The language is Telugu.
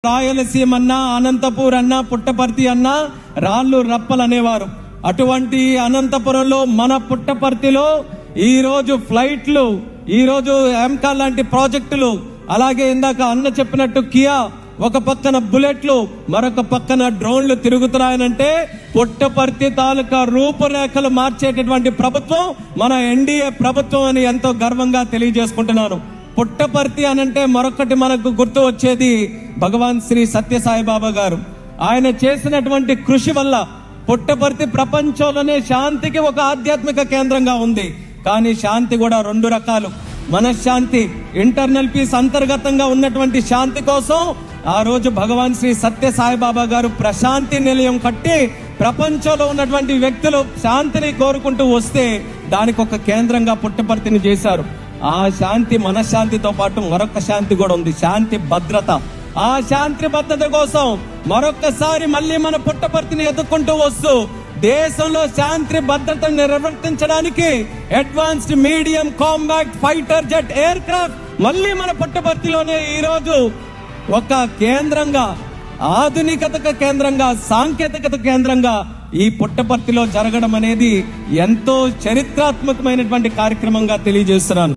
రాయలసీమ అన్నా, అనంతపూర్ అన్నా, పుట్టపర్తి అన్నా రాళ్ళు రప్పలు అనేవారు. అటువంటి అనంతపురంలో మన పుట్టపర్తిలో ఈ రోజు ఫ్లైట్లు, ఈ రోజు ఎంకా లాంటి ప్రాజెక్టులు, అలాగే ఇందాక అన్న చెప్పినట్టు కియా, ఒక పక్కన బుల్లెట్లు, మరొక పక్కన డ్రోన్లు తిరుగుతున్నాయనంటే పుట్టపర్తి తాలూకా రూపురేఖలు మార్చేటటువంటి ప్రభుత్వం మన ఎన్డీఏ ప్రభుత్వం అని ఎంతో గర్వంగా తెలియజేసుకుంటున్నాను. పుట్టపర్తి అనంటే మరొకటి మనకు గుర్తు వచ్చేది భగవాన్ శ్రీ సత్యసాయిబాబా గారు. ఆయన చేసినటువంటి కృషి వల్ల పుట్టపర్తి ప్రపంచంలోనే శాంతికి ఒక ఆధ్యాత్మిక కేంద్రంగా ఉంది. కానీ శాంతి కూడా రెండు రకాలు. మనశ్శాంతి, ఇంటర్నల్ పీస్, అంతర్గతంగా ఉన్నటువంటి శాంతి కోసం ఆ రోజు భగవాన్ శ్రీ సత్యసాయిబాబా గారు ప్రశాంతి నిలయం కట్టి ప్రపంచంలో ఉన్నటువంటి వ్యక్తులు శాంతిని కోరుకుంటూ వస్తే దానికి ఒక కేంద్రంగా పుట్టపర్తిని చేశారు. ఆ శాంతి మనశ్శాంతితో పాటు మరొక శాంతి కూడా ఉంది, శాంతి భద్రత. ఆ శాంతి భద్రత కోసం మరొకసారి మళ్ళీ మన పుట్టపర్తిని ఎదుర్కొంటూ వస్తూ దేశంలో శాంతి భద్రతను నిర్వర్తించడానికి advanced medium combat fighter jet aircraft మళ్ళీ మన పుట్టపర్తిలోనే ఈ రోజు ఒక కేంద్రంగా, ఆధునికత కేంద్రంగా, సాంకేతికత కేంద్రంగా ఈ పుట్టపర్తిలో జరగడం అనేది ఎంతో చరిత్రాత్మకమైనటువంటి కార్యక్రమంగా తెలియజేస్తున్నాను.